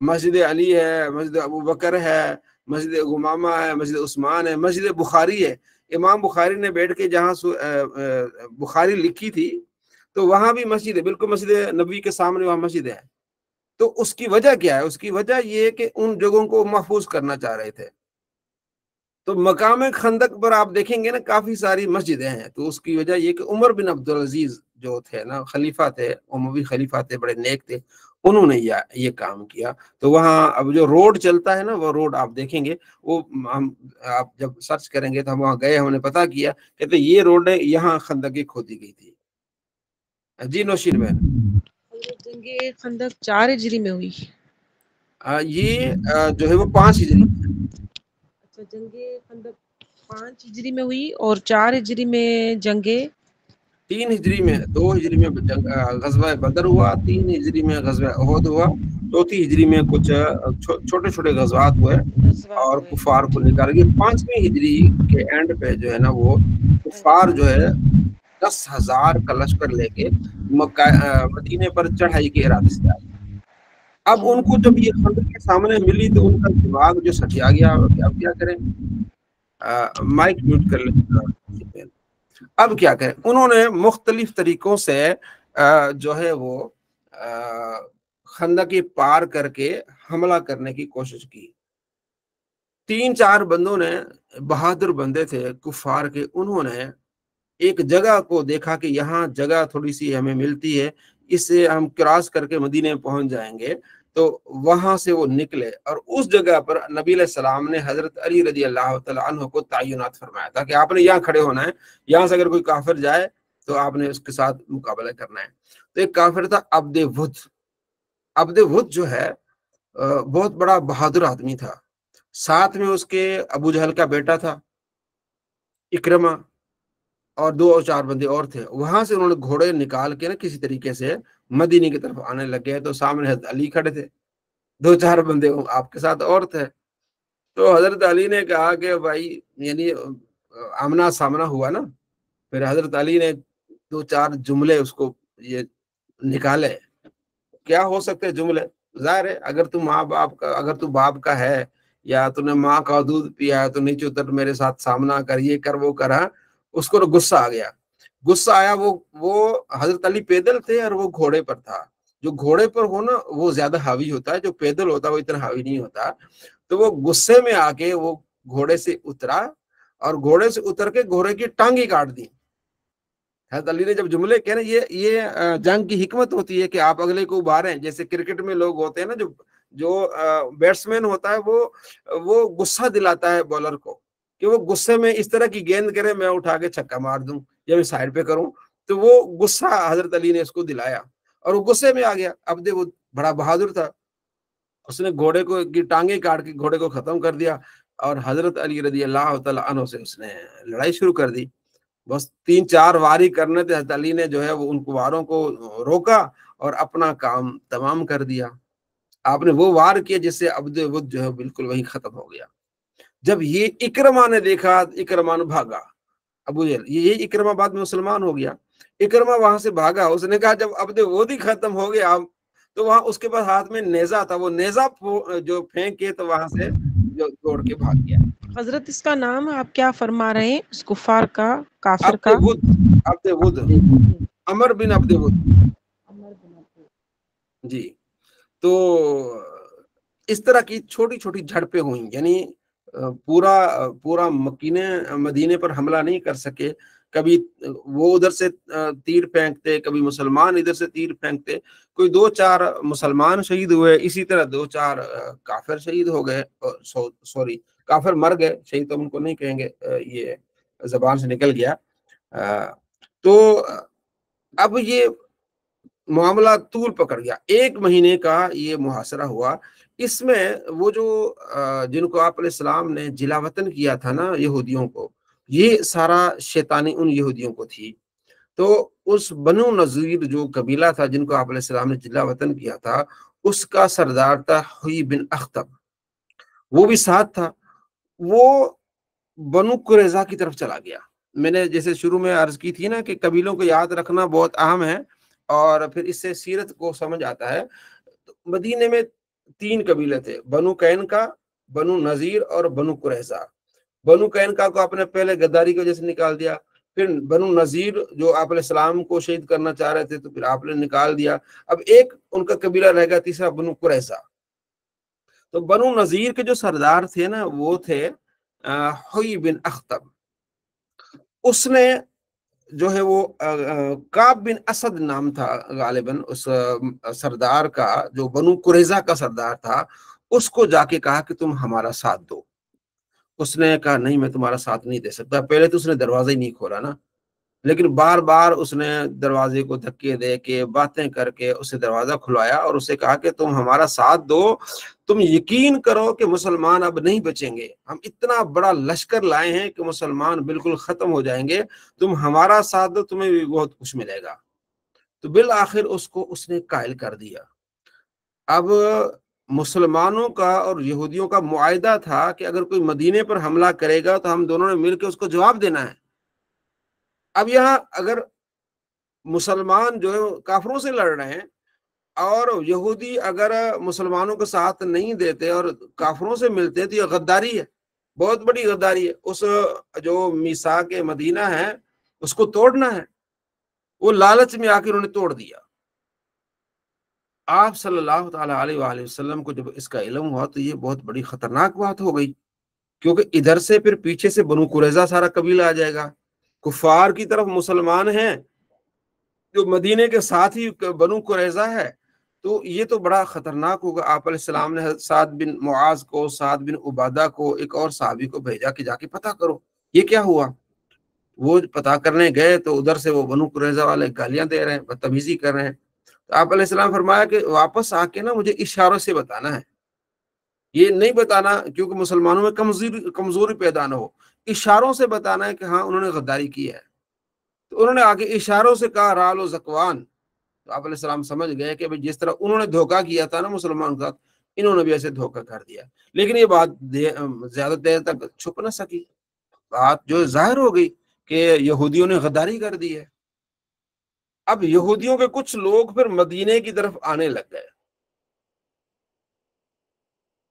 مسجد علی ہے، مسجد ابو بکر ہے، مسجد غمامہ ہے، مسجد عثمان ہے، مسجد بخاری ہے۔ امام بخاری نے بیٹھ کے جہاں بخاری لکھی تھی تو وہاں بھی مسجد ہے، بالکل مسجد نبوی کے سامنے وہاں مسجد ہے۔ تو اس کی وجہ کیا ہے؟ اس کی وجہ یہ کہ ان جگہوں کو محفوظ کرنا چاہ رہے تھے۔ تو مقام خندق پر آپ دیکھیں گے نا کافی ساری مسجدیں ہیں، تو اس کی وجہ یہ کہ عمر بن عبدالعزیز جو تھے نا، خلیفہ تھے، اموی خلیفہ تھے، بڑے نیک تھے، انہوں نے یہ کام کیا۔ تو وہاں اب جو روڈ چلتا ہے نا، وہ روڈ آپ دیکھیں گے، وہ آپ جب سرچ کریں گے تو ہم وہاں گئے، ہم نے پتا کیا کہ یہ روڈ یہاں خندقیں کھودی گئی تھی۔ جی نوشین بہن، جنگ خندق 4 ہجری میں ہوئی؟ یہ جو ہے وہ 5 ہجری میں۔ اچھا، جنگ خندق 5 ہجری میں ہوئی، اور 4 ہجری میں جنگیں 3 ہجری میں، 2 ہجری میں غزوہ بدر ہوا، 3 ہجری میں غزوہ احد ہوا، 4 ہجری میں کچھ چھوٹے چھوٹے غزوات ہوئے غزوات اور ہوئے۔ کفار کو نکال گئے۔ 5ویں ہجری کے اینڈ پہ جو ہے نا وہ کفار جو ہے 10,000 کا لشکر لے کے مدینے پر چڑھائی کے ارادے سے آئے۔ اب ان کو جب یہ خندق کے سامنے ملی تو ان کا دماغ جو سٹیا گیا، اب کیا کریں؟ مائک میوٹ کر لیں۔ اب کیا کریں؟ انہوں نے مختلف طریقوں سے جو ہے وہ خندق پار کر کے حملہ کرنے کی کوشش کی۔ 3-4 بندوں نے، بہادر بندے تھے کفار کے، انہوں نے ایک جگہ کو دیکھا کہ یہاں جگہ تھوڑی سی ہمیں ملتی ہے، اس سے ہم کراس کر کے مدینے پہنچ جائیں گے۔ تو وہاں سے وہ نکلے اور اس جگہ پر نبی علیہ السلام نے حضرت علی رضی اللہ تعالیٰ عنہ کو تعینات فرمایا تھا کہ آپ نے یہاں کھڑے ہونا ہے، یہاں سے اگر کوئی کافر جائے تو آپ نے اس کے ساتھ مقابلہ کرنا ہے۔ تو ایک کافر تھا عبد ود۔ عبد ود جو ہے بہت بڑا بہادر آدمی تھا، ساتھ میں اس کے ابو جہل کا بیٹا تھا اکرمہ، اور 2 اور 4 بندے اور تھے۔ وہاں سے انہوں نے گھوڑے نکال کے نا کسی طریقے سے مدینے کی طرف آنے لگے، تو سامنے حضرت علی کھڑے تھے، 2-4 بندے آپ کے ساتھ اور تھے۔ تو حضرت علی نے کہا کہ بھائی، یعنی آمنا سامنا ہوا نا، پھر حضرت علی نے 2-4 جملے اس کو یہ نکالے۔ کیا ہو سکتے جملے؟ ظاہر ہے اگر تو اگر تو باپ کا ہے یا تو نے ماں کا دودھ پیا ہے تو نیچے اتر میرے ساتھ سامنا کر، یہ کر وہ کر۔ اس کو غصہ آ گیا، غصہ آیا، وہ حضرت علی پیدل تھے اور وہ گھوڑے پر تھا۔ جو گھوڑے پر ہو نا وہ زیادہ حاوی ہوتا ہے، جو پیدل ہوتا ہے وہ اتنا حاوی نہیں ہوتا۔ تو وہ غصے میں آ کے وہ گھوڑے سے اترا اور گھوڑے سے اتر کے گھوڑے کی ٹانگیں کاٹ دی۔ حضرت علی نے جب جملے کہنا، یہ جنگ کی حکمت ہوتی ہے کہ آپ اگلے کو ابھاریں۔ جیسے کرکٹ میں لوگ ہوتے ہیں نا، جو بیٹسمین ہوتا ہے وہ غصہ دلاتا ہے بالر کو کہ وہ غصے میں اس طرح کی گیند کرے، میں اٹھا کے چھکا مار دوں یا میں سائڈ پہ کروں۔ تو وہ غصہ حضرت علی نے اس کو دلایا اور وہ غصے میں آ گیا۔ اب وہ بڑا بہادر تھا، اس نے گھوڑے کو کی ٹانگیں کاٹ کے گھوڑے کو ختم کر دیا اور حضرت علی رضی اللہ تعالیٰ عنہ سے اس نے لڑائی شروع کر دی۔ بس 3-4 واری کرنے تھے، حضرت علی نے جو ہے وہ ان واروں کو روکا اور اپنا کام تمام کر دیا۔ آپ نے وہ وار کیا جس سے عبد ود جو ہے بالکل وہی ختم ہو گیا۔ جب یہ اکرمہ نے دیکھا، اکرمہ نے بھاگا، ابو جہل، یہ اکرمہ بعد میں مسلمان ہو گیا۔ اکرمہ وہاں سے بھاگا، اس نے کہا جب عبد ود ہی ختم ہو گیا تو وہاں اس کے پاس ہاتھ میں نیزہ تھا، وہ نیزہ جو پھینک کے تو وہاں سے جو دوڑ کے بھاگ گیا۔ حضرت اس کا نام آپ کیا فرما رہے ہیں، اس کفار کا، کافر عبد کا؟ With, Abdul with, Umar bin Abdul with. جی، تو اس طرح کی چھوٹی چھوٹی جھڑپیں ہوئیں، یعنی پورا مدینے پر حملہ نہیں کر سکے، کبھی وہ ادھر سے تیر پھینکتے، کبھی مسلمان ادھر سے تیر پھینکتے، کوئی 2-4 مسلمان شہید ہوئے، اسی طرح 2-4 کافر شہید ہو گئے، سوری کافر مر گئے، شہید تو ان کو نہیں کہیں گے، یہ زبان سے نکل گیا۔ تو اب یہ معاملہ طول پکڑ گیا، 1 مہینے کا یہ محاصرہ ہوا۔ اس میں وہ جو جن کو آپ علیہ السلام نے جلا وطن کیا تھا نا یہودیوں کو، یہ سارا شیطانی ان یہودیوں کو تھی۔ تو اس بنو نذیر جو قبیلہ تھا جن کو آپ علیہ السلام نے جلا وطن کیا تھا، اس کا سردار تھا حوی بن اخطب، وہ بھی ساتھ تھا۔ وہ بنو قریظہ کی طرف چلا گیا۔ میں نے جیسے شروع میں عرض کی تھی نا کہ قبیلوں کو یاد رکھنا بہت اہم ہے، اور پھر اس سے سیرت کو سمجھ آتا ہے۔ مدینے میں 3 قبیلے تھے، بنو قینقاع، بنو نذیر اور بنو قریظہ۔ بنو قینقاع کو آپ نے پہلے غداری کی وجہ سے نکال دیا، پھر بنو نذیر جو آپ علیہ السلام کو شہید کرنا چاہ رہے تھے تو پھر آپ نے نکال دیا۔ اب ایک ان کا قبیلہ رہ گیا تیسرا، بنو قریظہ۔ تو بنو نذیر کے جو سردار تھے نا وہ تھے حوی بن اخطب۔ اس نے جو ہے وہ کعب بن اسد نام تھا غالباً اس سردار کا، جو بنو قریظہ کا سردار تھا، اس کو جا کے کہا کہ تم ہمارا ساتھ دو۔ اس نے کہا نہیں، میں تمہارا ساتھ نہیں دے سکتا۔ پہلے تو اس نے دروازہ ہی نہیں کھولا نا، لیکن بار بار اس نے دروازے کو دھکے دے کے باتیں کر کے اسے دروازہ کھلوایا اور اسے کہا کہ تم ہمارا ساتھ دو، تم یقین کرو کہ مسلمان اب نہیں بچیں گے، ہم اتنا بڑا لشکر لائے ہیں کہ مسلمان بالکل ختم ہو جائیں گے، تم ہمارا ساتھ دو، تمہیں بھی بہت کچھ ملے گا۔ تو بالآخر اس نے قائل کر دیا۔ اب مسلمانوں کا اور یہودیوں کا معاہدہ تھا کہ اگر کوئی مدینے پر حملہ کرے گا تو ہم دونوں نے مل کے اس کو جواب دینا ہے۔ اب یہاں اگر مسلمان جو ہے کافروں سے لڑ رہے ہیں اور یہودی اگر مسلمانوں کے ساتھ نہیں دیتے اور کافروں سے ملتے تو یہ غداری ہے، بہت بڑی غداری ہے۔ اس جو میثاق مدینہ ہے اس کو توڑنا ہے، وہ لالچ میں آ کے انہوں نے توڑ دیا۔ آپ صلی اللہ تعالیٰ علیہ وآلہ وسلم کو جب اس کا علم ہوا تو یہ بہت بڑی خطرناک بات ہو گئی، کیونکہ ادھر سے پھر پیچھے سے بنو قریظہ سارا قبیلہ آ جائے گا، کفار کی طرف مسلمان ہیں جو مدینے کے ساتھ ہی بنو قریظہ ہے، تو یہ تو بڑا خطرناک ہوگا۔ آپ علیہ السلام نے سعد بن معاذ کو، سعد بن عبادہ کو، ایک اور صحابی کو بھیجا کہ جا کے پتہ کرو یہ کیا ہوا۔ وہ پتہ کرنے گئے تو ادھر سے وہ بنو قریظہ والے گالیاں دے رہے ہیں، بدتمیزی کر رہے ہیں۔ تو آپ علیہ السلام فرمایا کہ واپس آ کے نا مجھے اشاروں سے بتانا ہے، یہ نہیں بتانا کیونکہ مسلمانوں میں کمزوری پیدا نہ ہو، اشاروں سے بتانا ہے کہ ہاں انہوں نے غداری کی ہے۔ تو انہوں نے آگے اشاروں سے کہا رال و زکوان۔ تو آپ علیہ السلام سمجھ گئے کہ جس طرح انہوں نے دھوکہ کیا تھا نا مسلمان کے ساتھ، انہوں نے بھی ایسے دھوکہ کر دیا۔ لیکن یہ بات زیادہ دیر تک چھپ نہ سکی، بات جو ظاہر ہو گئی کہ یہودیوں نے غداری کر دی ہے۔ اب یہودیوں کے کچھ لوگ پھر مدینے کی طرف آنے لگ گئے۔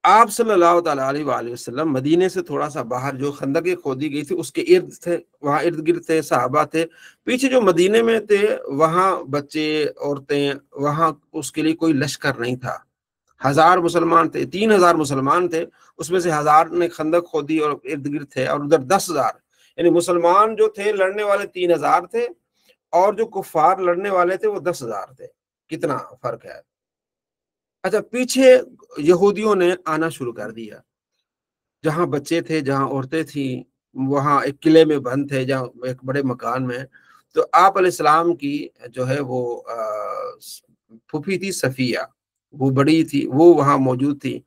آپ صلی اللہ تعالیٰ علیہ وآلہ وسلم مدینے سے تھوڑا سا باہر جو خندقیں کھودی گئی تھی اس کے ارد تھے، وہاں ارد گرد تھے، صحابہ تھے۔ پیچھے جو مدینے میں تھے وہاں بچے، عورتیں، وہاں اس کے لیے کوئی لشکر نہیں تھا۔ 1000 مسلمان تھے، 3000 مسلمان تھے، اس میں سے 1000 نے خندق کھودی اور ارد گرد تھے، اور ادھر 10,000، یعنی مسلمان جو تھے لڑنے والے 3000 تھے اور جو کفار لڑنے والے تھے وہ 10,000 تھے۔ کتنا فرق ہے۔ اچھا، پیچھے یہودیوں نے آنا شروع کر دیا، جہاں بچے تھے، جہاں عورتیں تھیں، وہاں ایک قلعے میں بند تھے، جہاں ایک بڑے مکان میں۔ تو آپ علیہ السلام کی جو ہے وہ پھوپھی تھی صفیہ، وہ بڑی تھی، وہ وہاں موجود تھی،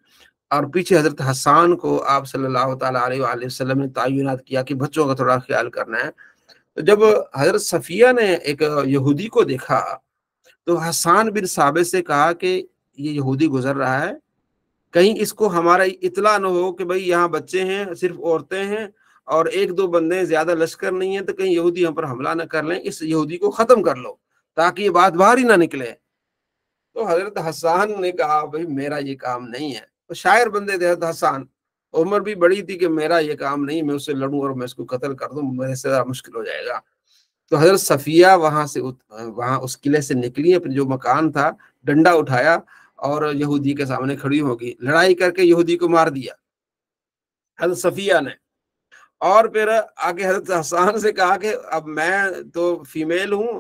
اور پیچھے حضرت حسان کو آپ صلی اللہ تعالیٰ علیہ وآلہ وسلم نے تعینات کیا کہ بچوں کا تھوڑا خیال کرنا ہے۔ تو جب حضرت صفیہ نے ایک یہودی کو دیکھا تو حسان بن ثابت سے کہا کہ یہ یہودی گزر رہا ہے، کہیں اس کو ہمارا اطلاع نہ ہو کہ بھئی یہاں بچے ہیں، صرف عورتیں ہیں اور 1-2 بندے، زیادہ لشکر نہیں ہے، تو کہیں یہودی ہم پر حملہ نہ کر لیں، اس یہودی کو ختم کر لو تاکہ یہ بات باہر ہی نہ نکلے۔ تو حضرت حسان نے کہا بھئی میرا یہ کام نہیں ہے۔ تو شاعر بندے تھے حضرت حسان، عمر بھی بڑی تھی کہ میرا یہ کام نہیں، میں اسے لڑوں اور میں اس کو قتل کر دوں، میرے سے مشکل ہو جائے گا۔ تو حضرت صفیہ وہاں اس قلعے سے نکلی، اپنے جو مکان تھا ڈنڈا اٹھایا اور یہودی کے سامنے کھڑی ہوگی، لڑائی کر کے یہودی کو مار دیا حضرت صفیہ نے۔ اور پھر آگے حضرت حسان سے کہا کہ اب میں تو فیمیل ہوں،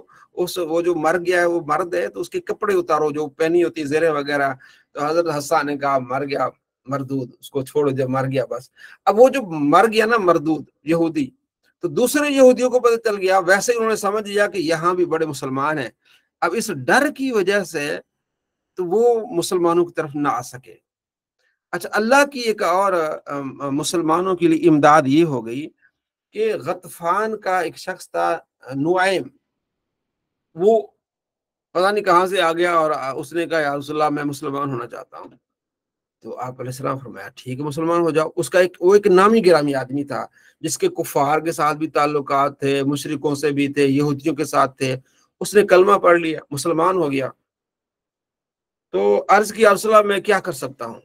وہ جو مر گیا ہے وہ مرد ہے، تو اس کے کپڑے اتارو جو پہنی ہوتی زیریں وغیرہ. تو حضرت حسان نے کہا مر گیا مردود، اس کو چھوڑو، جب مر گیا بس. اب وہ جو مر گیا نا مردود یہودی، تو دوسرے یہودیوں کو پتہ چل گیا، ویسے انہوں نے سمجھ لیا کہ یہاں بھی بڑے مسلمان ہیں. اب اس ڈر کی وجہ سے تو وہ مسلمانوں کی طرف نہ آ سکے. اچھا، اللہ کی ایک اور مسلمانوں کے لیے امداد یہ ہو گئی کہ غطفان کا ایک شخص تھا نعیم، وہ پتہ نہیں کہاں سے آ گیا اور اس نے کہا یا رسول اللہ میں مسلمان ہونا چاہتا ہوں. تو آپ علیہ السلام فرمایا ٹھیک ہے مسلمان ہو جاؤ. اس کا وہ ایک نامی گرامی آدمی تھا جس کے کفار کے ساتھ بھی تعلقات تھے، مشرکوں سے بھی تھے، یہودیوں کے ساتھ تھے. اس نے کلمہ پڑھ لیا، مسلمان ہو گیا. تو عرض کیا رسول اللہ میں کیا کر سکتا ہوں؟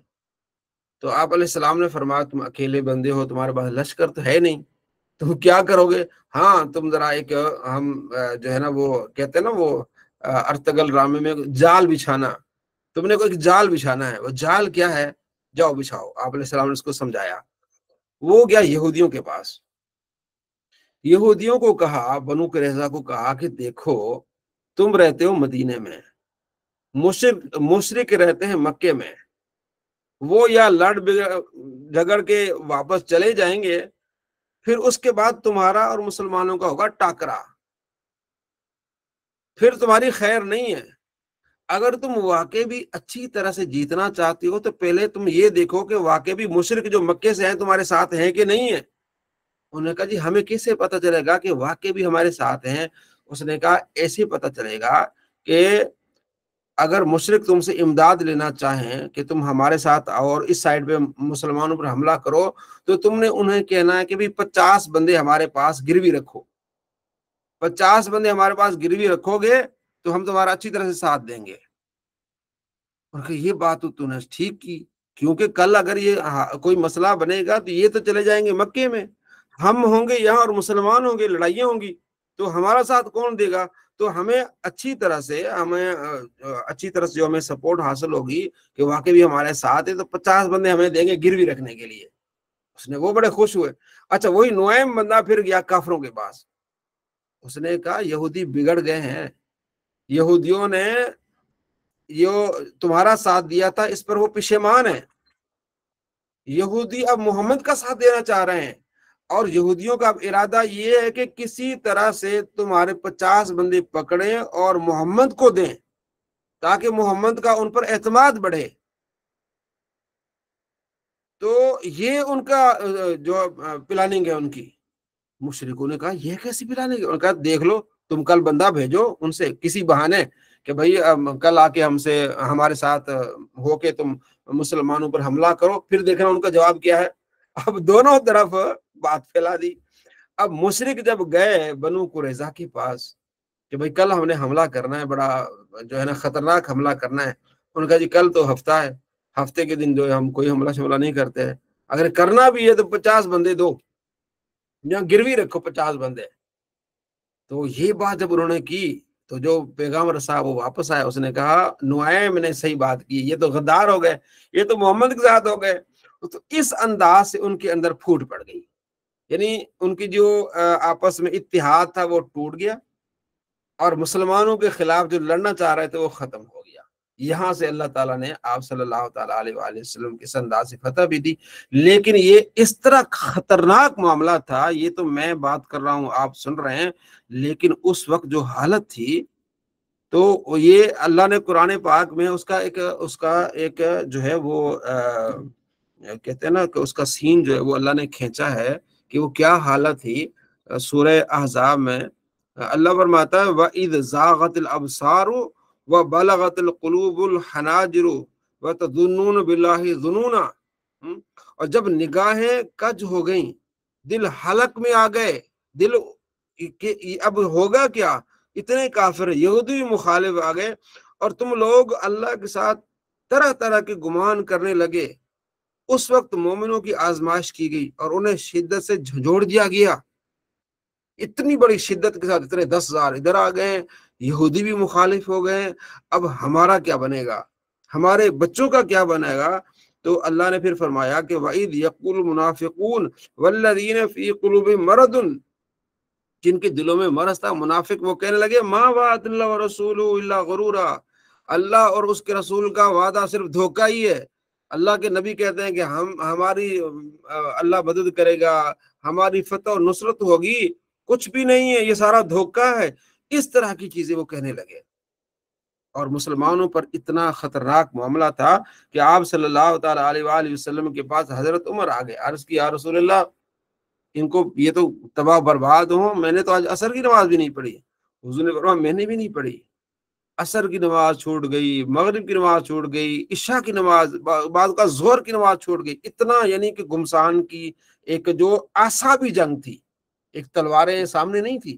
تو آپ علیہ السلام نے فرمایا تم اکیلے بندے ہو، تمہارے پاس لشکر تو ہے نہیں، تم کیا کرو گے؟ ہاں تم ذرا ایک ہم جو ہے نا وہ کہتے ہیں نا وہ ارتگل ڈرامے میں جال بچھانا، تم نے کوئی جال بچھانا ہے. وہ جال کیا ہے؟ جاؤ بچھاؤ. آپ علیہ السلام نے اس کو سمجھایا. وہ گیا یہودیوں کے پاس، یہودیوں کو کہا، بنو قریظہ کو کہا کہ دیکھو تم رہتے ہو مدینے میں، مشرک رہتے ہیں مکے میں، وہ یا لڑ جھگڑ کے واپس چلے جائیں گے، پھر اس کے بعد تمہارا اور مسلمانوں کا ہوگا ٹاکرا، پھر تمہاری خیر نہیں ہے. اگر تم واقعی بھی اچھی طرح سے جیتنا چاہتی ہو تو پہلے تم یہ دیکھو کہ واقعی بھی مشرک جو مکے سے ہیں تمہارے ساتھ ہیں کہ نہیں ہیں. انہوں نے کہا جی ہمیں کیسے پتہ چلے گا کہ واقعی بھی ہمارے ساتھ ہیں؟ اس نے کہا ایسے پتہ چلے گا کہ اگر مشرک تم سے امداد لینا چاہیں کہ تم ہمارے ساتھ اور اس سائڈ پہ مسلمانوں پر حملہ کرو، تو تم نے انہیں کہنا ہے کہ بھی 50 بندے ہمارے پاس گروی رکھو، 50 بندے ہمارے پاس گروی رکھو گے تو ہم تمہارا اچھی طرح سے ساتھ دیں گے. اور کہ یہ بات تو نے ٹھیک کی، کیونکہ کل اگر یہ کوئی مسئلہ بنے گا تو یہ تو چلے جائیں گے مکے میں، ہم ہوں گے یہاں اور مسلمان ہوں گے، لڑائیاں ہوں گی، تو ہمارا ساتھ کون دے گا؟ تو ہمیں اچھی طرح سے جو ہمیں سپورٹ حاصل ہوگی کہ واقعی بھی ہمارے ساتھ ہے، تو 50 بندے ہمیں دیں گے گروی رکھنے کے لیے. اس نے وہ بڑے خوش ہوئے. اچھا، وہی نعیم بندہ پھر گیا کافروں کے پاس. اس نے کہا یہودی بگڑ گئے ہیں، یہودیوں نے یہ تمہارا ساتھ دیا تھا، اس پر وہ پشیمان ہیں. یہودی اب محمد کا ساتھ دینا چاہ رہے ہیں، اور یہودیوں کا اب ارادہ یہ ہے کہ کسی طرح سے تمہارے 50 بندے پکڑیں اور محمد کو دیں تاکہ محمد کا ان پر اعتماد بڑھے. تو یہ ان کا جو پلاننگ ہے ان کی. مشرکوں نے کہا یہ کیسی پلاننگ ہے؟ انہوں نے کہا دیکھ لو، تم کل بندہ بھیجو ان سے کسی بہانے کہ بھائی کل آ کے ہمارے ساتھ ہو کے تم مسلمانوں پر حملہ کرو، پھر دیکھنا ان کا جواب کیا ہے. اب دونوں طرف بات پھیلا دی. اب مشرک جب گئے بنو قریظہ کے پاس کہ بھائی کل ہم نے حملہ کرنا ہے، بڑا جو ہے نا خطرناک حملہ کرنا ہے. ان کا جی کل تو ہفتہ ہے، ہفتے کے دن جو ہے ہم کوئی حملہ شملہ نہیں کرتے ہیں، اگر کرنا بھی ہے تو 50 بندے دو یا گروی رکھو 50 بندے. تو یہ بات جب انہوں نے کی تو جو پیغامبر صاحب وہ واپس آیا، اس نے کہا نعیم نے صحیح بات کی، یہ تو غدار ہو گئے، یہ تو محمد کے ساتھ ہو گئے. تو اس انداز سے ان کے اندر پھوٹ پڑ گئی، یعنی ان کی جو آپس میں اتحاد تھا وہ ٹوٹ گیا، اور مسلمانوں کے خلاف جو لڑنا چاہ رہے تھے وہ ختم ہو گیا. یہاں سے اللہ تعالیٰ نے آپ صلی اللہ تعالیٰ علیہ وآلہ وسلم کے انداز سے فتح بھی دی. لیکن یہ اس طرح خطرناک معاملہ تھا، یہ تو میں بات کر رہا ہوں آپ سن رہے ہیں، لیکن اس وقت جو حالت تھی تو یہ اللہ نے قرآن پاک میں اس کا ایک جو ہے وہ کہتے ہیں نا کہ اس کا سین جو ہے وہ اللہ نے کھینچا ہے کہ وہ کیا حالت تھی. سورہ احزاب میں اللہ فرماتا ہے وَإِذْ زَاغَتِ الْأَبْصَارُ وَبَلَغَتِ الْقُلُوبُ الْحَنَاجِرُ وَتَظُنُّونَ بِاللَّهِ ظُنُونًا، اور جب نگاہیں کج ہو گئیں، دل حلق میں آ گئے، دل کہ اب ہوگا کیا، اتنے کافر یہودی مخالف آ گئے، اور تم لوگ اللہ کے ساتھ طرح طرح کے گمان کرنے لگے. اس وقت مومنوں کی آزمائش کی گئی اور انہیں شدت سے جھنجھوڑ دیا گیا. اتنی بڑی شدت کے ساتھ اتنے 10,000 ادھر آ گئے، یہودی بھی مخالف ہو گئے. اب ہمارا کیا بنے گا، ہمارے بچوں کا کیا بنے گا؟ تو اللہ نے پھر فرمایا کہ وَإِذْ يَقُولُ الْمُنَافِقُونَ وَالَّذِينَ فِي قُلُوبِهِم مَرَضٌ، جن کے دلوں میں مرض تھا، منافق وہ کہنے لگے ما وعد اللہ ورسولہ الا غرورا، اللہ اور اس کے رسول کا وعدہ صرف دھوکہ ہی ہے۔ اللہ کے نبی کہتے ہیں کہ ہماری اللہ مدد کرے گا، ہماری فتح و نصرت ہوگی، کچھ بھی نہیں ہے، یہ سارا دھوکہ ہے۔ اس طرح کی چیزیں وہ کہنے لگے، اور مسلمانوں پر اتنا خطرناک معاملہ تھا کہ آپ صلی اللہ تعالیٰ علیہ وآلہ وسلم کے پاس حضرت عمر آگے، عرض کی یا رسول اللہ، ان کو یہ تو تباہ برباد ہوں، میں نے تو آج عصر کی نماز بھی نہیں پڑھی۔ حضور نے فرمایا میں نے بھی نہیں پڑھی، عصر کی نماز چھوٹ گئی، مغرب کی نماز چھوٹ گئی، عشاء کی نماز، بعض کا ظہر کی نماز چھوٹ گئی۔ اتنا یعنی کہ گمسان کی ایک جو اعصابی جنگ تھی، ایک تلواریں سامنے نہیں تھی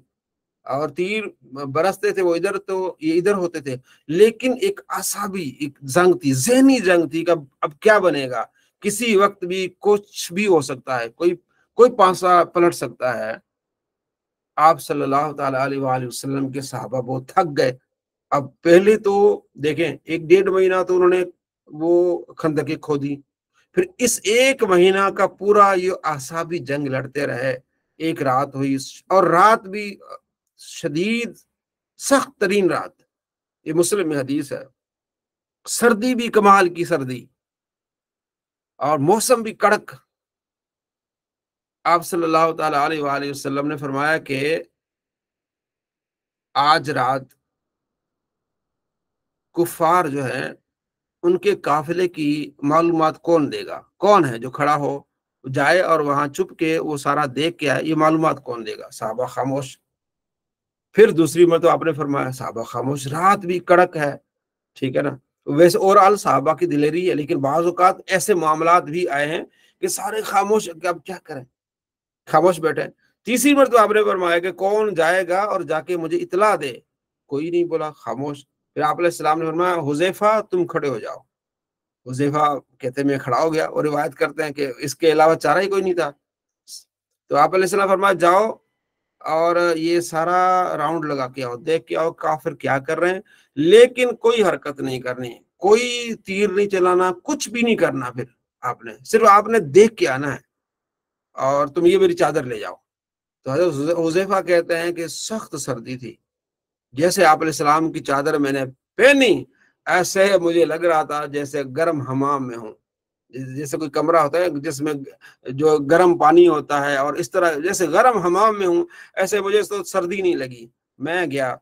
اور تیر برستے تھے، وہ ادھر تو یہ ادھر ہوتے تھے، لیکن ایک اعصابی ایک جنگ تھی، ذہنی جنگ تھی کہ اب کیا بنے گا، کسی وقت بھی کچھ بھی ہو سکتا ہے، کوئی پانسا پلٹ سکتا ہے۔ آپ صلی اللہ تعالیٰ علیہ وآلہ وسلم کے صحابہ بہت تھک گئے۔ اب پہلے تو دیکھیں 1.5 مہینہ تو انہوں نے وہ خندقیں کھودی، پھر اس 1 مہینہ کا پورا یہ اعصابی جنگ لڑتے رہے۔ ایک رات ہوئی، اور رات بھی شدید سخت ترین رات، یہ مسلم میں حدیث ہے، سردی بھی کمال کی سردی اور موسم بھی کڑک۔ آپ صلی اللہ تعالیٰ علیہ وآلہ وسلم نے فرمایا کہ آج رات کفار جو ہیں ان کے قافلے کی معلومات کون دے گا، کون ہے جو کھڑا ہو جائے اور وہاں چھپ کے وہ سارا دیکھ کے آئے، یہ معلومات کون دے گا؟ صحابہ خاموش۔ پھر دوسری مرتبہ آپ نے فرمایا صحابہ خاموش، رات بھی کڑک ہے، ٹھیک ہے نا، ویسے اوورآل صحابہ کی دلیری ہے، لیکن بعض اوقات ایسے معاملات بھی آئے ہیں کہ سارے خاموش، کہ اب کیا کریں، خاموش بیٹھے۔ تیسری مرتبہ آپ نے فرمایا کہ کون جائے گا اور جا کے مجھے اطلاع دے، کوئی نہیں بولا، خاموش۔ پھر آپ علیہ السلام نے فرمایا حذیفہ تم کھڑے ہو جاؤ۔ حذیفہ کہتے ہیں میں کھڑا ہو گیا، اور روایت کرتے ہیں کہ اس کے علاوہ چارہ ہی کوئی نہیں تھا۔ تو آپ علیہ السلام فرمایا جاؤ اور یہ سارا راؤنڈ لگا کے آؤ، دیکھ کے آؤ کافر کیا کر رہے ہیں، لیکن کوئی حرکت نہیں کرنی، کوئی تیر نہیں چلانا، کچھ بھی نہیں کرنا، پھر صرف آپ نے دیکھ کے آنا ہے، اور تم یہ میری چادر لے جاؤ۔ تو حضرت حذیفہ کہتے ہیں کہ سخت سردی تھی، جیسے آپ علیہ السلام کی چادر میں نے پہنی، ایسے مجھے لگ رہا تھا جیسے گرم حمام میں ہوں، جیسے کوئی کمرہ ہوتا ہے جس میں جو گرم پانی ہوتا ہے، اور اس طرح جیسے گرم حمام میں ہوں، ایسے مجھے تو سردی نہیں لگی۔ میں گیا،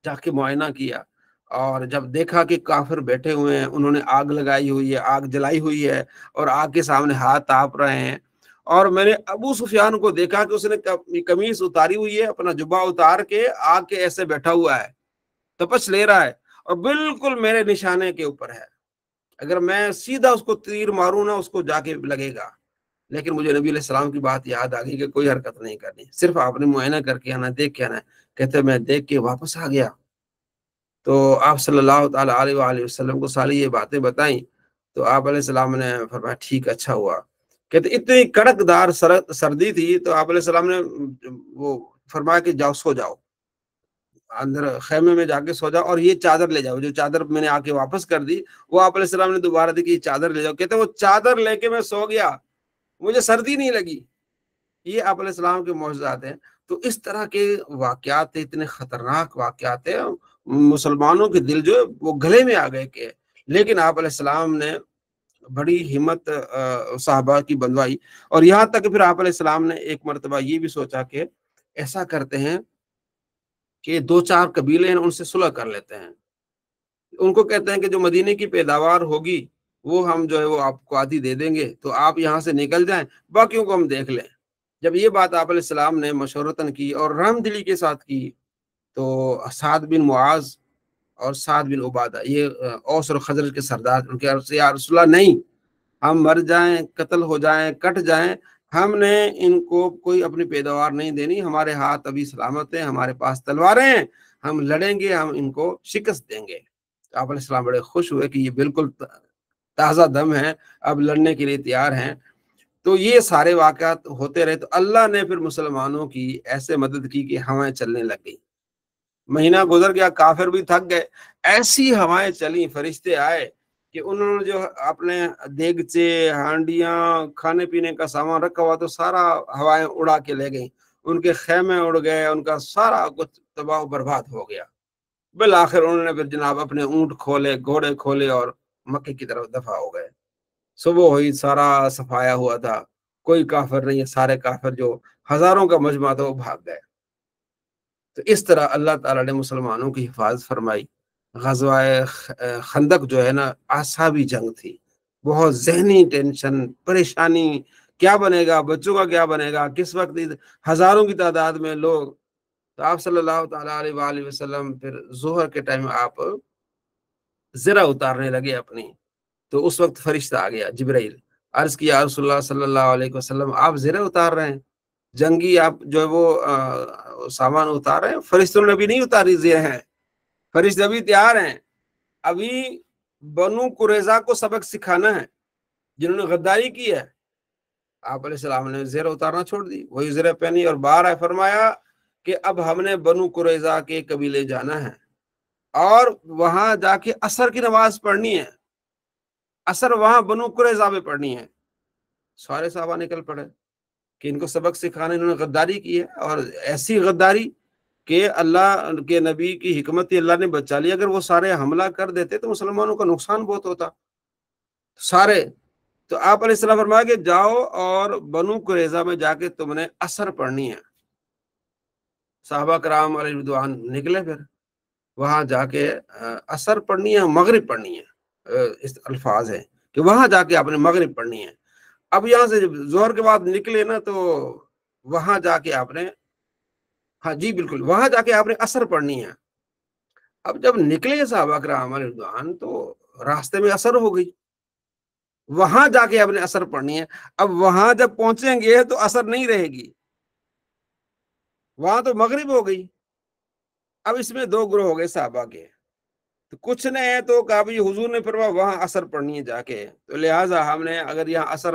جا کے معائنہ کیا، اور جب دیکھا کہ کافر بیٹھے ہوئے ہیں، انہوں نے آگ لگائی ہوئی ہے، آگ جلائی ہوئی ہے، اور آگ کے سامنے ہاتھ تاپ رہے ہیں، اور میں نے ابو سفیان کو دیکھا کہ اس نے قمیص اتاری ہوئی ہے، اپنا جبہ اتار کے آگ کے ایسے بیٹھا ہوا ہے، تپش لے رہا ہے، اور بالکل میرے نشانے کے اوپر ہے، اگر میں سیدھا اس کو تیر ماروں نا، اس کو جا کے لگے گا۔ لیکن مجھے نبی علیہ السلام کی بات یاد آ گئی کہ کوئی حرکت نہیں کرنی، صرف آپ نے معائنہ کر کے آنا، دیکھ کے آنا ہے۔ کہتے میں دیکھ کے واپس آ گیا، تو آپ صلی اللہ تعالیٰ علیہ وآلہ وسلم کو ساری یہ باتیں بتائیں، تو آپ علیہ السلام نے فرمایا ٹھیک، اچھا ہوا۔ کہتے اتنی کڑک دار سردی تھی، تو آپ علیہ السلام نے وہ فرمایا کہ جاؤ سو جاؤ، اندر خیمے میں جا کے سو جاؤ، اور یہ چادر لے جاؤ، جو چادر میں نے آ کے واپس کر دی، وہ آپ علیہ السلام نے دوبارہ دی کہ یہ چادر لے جاؤ۔ کہتے وہ چادر لے کے میں سو گیا، مجھے سردی نہیں لگی۔ یہ آپ علیہ السلام کے معجزات ہیں۔ تو اس طرح کے واقعات اتنے خطرناک واقعات ہیں، مسلمانوں کے دل جو وہ گلے میں آ گئے کہ، لیکن آپ علیہ السلام نے بڑی ہمت صحابہ کی بندوائی، اور یہاں تک پھر آپ علیہ السلام نے ایک مرتبہ یہ بھی سوچا کہ ایسا کرتے ہیں کہ 2-4 قبیلے ہیں ان سے صلح کر لیتے ہیں، ان کو کہتے ہیں کہ جو مدینے کی پیداوار ہوگی وہ ہم جو ہے وہ آپ کو آدھی دے دیں گے، تو آپ یہاں سے نکل جائیں، باقیوں کو ہم دیکھ لیں۔ جب یہ بات آپ علیہ السلام نے مشورتاً کی اور رحم دلی کے ساتھ کی، تو سعد بن معاذ اور سعد بن عبادہ، یہ اوس اور خزرج کے سردار، ان کے عرض سے یا رسول اللہ نہیں، ہم مر جائیں، قتل ہو جائیں، کٹ جائیں، ہم نے ان کو کوئی اپنی پیداوار نہیں دینی، ہمارے ہاتھ ابھی سلامت ہیں، ہمارے پاس تلواریں ہیں، ہم لڑیں گے، ہم ان کو شکست دیں گے۔ آپ علیہ السلام بڑے خوش ہوئے کہ یہ بالکل تازہ دم ہے، اب لڑنے کے لیے تیار ہیں۔ تو یہ سارے واقعات ہوتے رہے، تو اللہ نے پھر مسلمانوں کی ایسے مدد کی کہ ہوائیں چلنے لگ گئی۔ مہینہ گزر گیا، کافر بھی تھک گئے، ایسی ہوائیں چلیں، فرشتے آئے کہ انہوں نے جو اپنے دیگچے ہانڈیاں کھانے پینے کا سامان رکھا ہوا تو سارا ہوائیں اڑا کے لے گئیں، ان کے خیمے اڑ گئے، ان کا سارا کچھ تباہ و برباد ہو گیا۔ بالآخر انہوں نے پھر جناب اپنے اونٹ کھولے، گھوڑے کھولے اور مکے کی طرف دفع ہو گئے۔ صبح ہوئی، سارا صفایا ہوا تھا، کوئی کافر نہیں ہے، سارے کافر جو ہزاروں کا مجمع تھا وہ بھاگ گئے۔ تو اس طرح اللہ تعالیٰ نے مسلمانوں کی حفاظت فرمائی۔ غزوہ خندق جو ہے نا اعصابی جنگ تھی، بہت ذہنی ٹینشن، پریشانی، کیا بنے گا، بچوں کا کیا بنے گا، کس وقت ہزاروں کی تعداد میں لوگ۔ تو آپ صلی اللہ تعالیٰ علیہ وآلہ وسلم پھر ظہر کے ٹائم آپ زرہ اتارنے لگے اپنی، تو اس وقت فرشتہ آ گیا جبرائیل، عرض کیا رسول اللہ صلی اللہ علیہ وسلم آپ زرہ اتار رہے ہیں، جنگی آپ جو ہے وہ سامان اتار رہے ہیں؟ فرشتوں نے ابھی نہیں اتاری زرہ ہیں، فرشتے ابھی تیار ہیں، ابھی بنو قریظہ کو سبق سکھانا ہے جنہوں نے غداری کی ہے۔ آپ علیہ السلام نے زرہ اتارنا چھوڑ دی، وہی زرہ پہنی اور باہر آئے، فرمایا کہ اب ہم نے بنو قریظہ کے قبیلے جانا ہے اور وہاں جا کے عصر کی نماز پڑھنی ہے، عصر وہاں بنو قریظہ میں پڑھنی ہے۔ سارے صحابہ نکل پڑے کہ ان کو سبق سکھانے، انہوں نے غداری کی ہے، اور ایسی غداری کہ اللہ کے نبی کی حکمت اللہ نے بچا لی، اگر وہ سارے حملہ کر دیتے تو مسلمانوں کا نقصان بہت ہوتا سارے۔ تو آپ علیہ السلام فرمایا کہ جاؤ اور بنو قریظہ میں جا کے تم نے عصر پڑھنی ہے۔ صحابہ کرام علیہ رضوان نکلے، پھر وہاں جا کے عصر پڑھنی ہے، مغرب پڑھنی ہے، اس الفاظ ہے کہ وہاں جا کے آپ نے مغرب پڑھنی ہے۔ اب یہاں سے جب ظہر کے بعد نکلے نا تو وہاں جا کے آپ نے، ہاں جی بالکل، وہاں جا کے آپ نے عصر پڑھنی ہے۔ اب جب نکلے صحابہ کرام علیہ رضوان تو راستے میں عصر ہو گئی، وہاں جا کے آپ نے عصر پڑھنی ہے۔ اب وہاں جب پہنچیں گے تو عصر نہیں رہے گی، وہاں تو مغرب ہو گئی۔ اب اس میں دو گروہ ہو گئے صحابہ کے، تو کچھ نے تو کہا بھی حضور نے فرمایا وہاں عصر پڑھنی ہے جا کے، تو لہٰذا ہم نے اگر یہاں عصر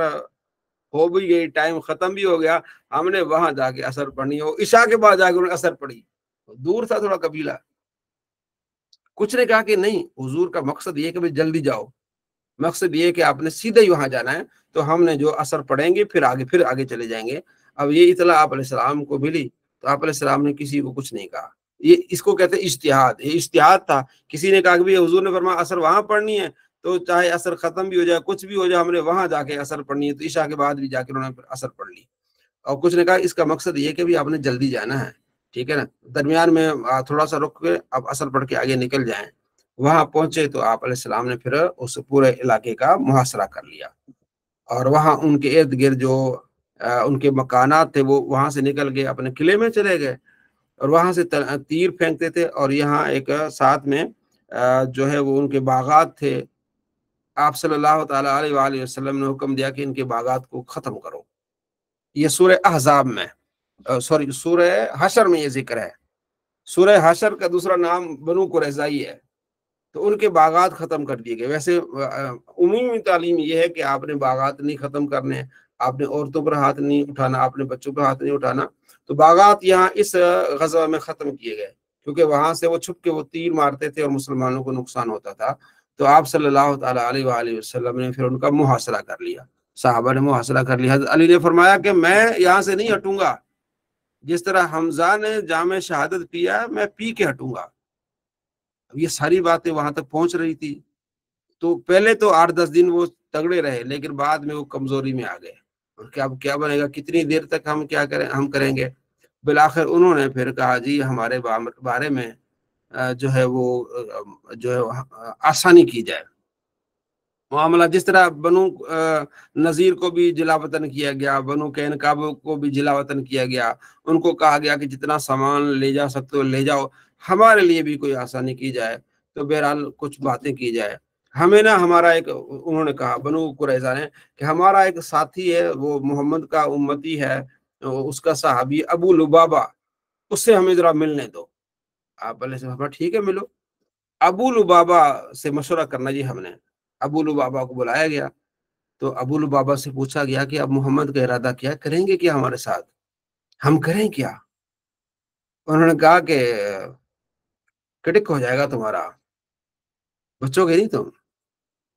ہو بھی گئی، ٹائم ختم بھی ہو گیا، ہم نے وہاں جا کے عصر پڑھنی ہو۔ عشاء کے بعد جا کے انہوں نے عصر پڑھی، دور تھا تھوڑا قبیلہ۔ کچھ نے کہا کہ نہیں، حضور کا مقصد یہ کہ بھائی جلدی جاؤ، مقصد یہ کہ آپ نے سیدھے ہی وہاں جانا ہے، تو ہم نے جو عصر پڑھیں گے پھر آگے چلے جائیں گے۔ اب یہ اطلاع آپ علیہ السلام کو ملی تو آپ علیہ السلام نے کسی کو کچھ نہیں کہا۔ یہ اس کو کہتے ہیں اجتہاد، یہ اجتہاد تھا۔ کسی نے کہا کہ بھی حضور نے فرمایا عصر وہاں پڑھنی ہے، تو چاہے عصر ختم بھی ہو جائے، کچھ بھی ہو جائے، ہم نے وہاں جا کے عصر پڑھنی ہے، تو عشاء کے بعد بھی جا کے انہوں نے عصر پڑھ لی۔ اور کچھ نے کہا اس کا مقصد یہ کہ بھی آپ نے جلدی جانا ہے، ٹھیک ہے نا، درمیان میں تھوڑا سا رک کے آپ عصر پڑھ کے آگے نکل جائیں۔ وہاں پہنچے تو آپ علیہ السلام نے پھر اس پورے علاقے کا محاصرہ کر لیا، اور وہاں ان کے ارد گرد جو ان کے مکانات تھے وہ وہاں سے نکل گئے، اپنے قلعے میں چلے گئے، اور وہاں سے تیر پھینکتے تھے، اور یہاں ایک ساتھ میں جو ہے وہ ان کے باغات تھے۔ آپ صلی اللہ تعالیٰ علیہ وآلہ وسلم نے حکم دیا کہ ان کے باغات کو ختم کرو۔ یہ سورہ احزاب میں، سوری سورہ حشر میں یہ ذکر ہے۔ سورہ حشر کا دوسرا نام بنو قریظہ ہی ہے۔ تو ان کے باغات ختم کر دیے گئے۔ ویسے عمومی تعلیم یہ ہے کہ آپ نے باغات نہیں ختم کرنے، آپ نے عورتوں پر ہاتھ نہیں اٹھانا، آپ نے بچوں پر ہاتھ نہیں اٹھانا۔ تو باغات یہاں اس غزوہ میں ختم کیے گئے، کیونکہ وہاں سے وہ چھپ کے وہ تیر مارتے تھے اور مسلمانوں کو نقصان ہوتا تھا۔ تو آپ صلی اللہ تعالیٰ علیہ وآلہ وسلم نے پھر ان کا محاصرہ کر لیا، صحابہ نے محاصرہ کر لیا۔ حضرت علی نے فرمایا کہ میں یہاں سے نہیں ہٹوں گا، جس طرح حمزہ نے جام شہادت پیا میں پی کے ہٹوں گا۔ اب یہ ساری باتیں وہاں تک پہنچ رہی تھی، تو پہلے تو 8-10 دن وہ تگڑے رہے، لیکن بعد میں وہ کمزوری میں آ گئے، اور کیا بنے گا، کتنی دیر تک ہم کریں گے۔ بالآخر انہوں نے پھر کہا جی ہمارے بارے میں جو ہے وہ جو ہے آسانی کی جائے، معاملہ جس طرح بنو نذیر کو بھی جلا وطن کیا گیا، بنو قینقاع کو بھی جلا وطن کیا گیا، ان کو کہا گیا کہ جتنا سامان لے جا سکتے ہو لے جاؤ، ہمارے لیے بھی کوئی آسانی کی جائے۔ تو بہرحال کچھ باتیں کی جائے، ہمیں نا ہمارا ایک، انہوں نے کہا بنو قریظہ نے کہ ہمارا ایک ساتھی ہے، وہ محمد کا امتی ہے، اس کا صحابی ابو لبابہ، اس سے ہمیں ذرا ملنے دو۔ آپ علیہ السلام ٹھیک ہے ملو۔ ابو لبابہ سے مشورہ کرنا جی ہم نے، ابو لبابہ کو بلایا گیا، تو ابو لبابہ سے پوچھا گیا کہ اب محمد کا ارادہ کیا کریں گے، کیا ہمارے ساتھ ہم کریں کیا؟ انہوں نے کہا کہ کٹک ہو جائے گا تمہارا، بچوں کے نہیں تم،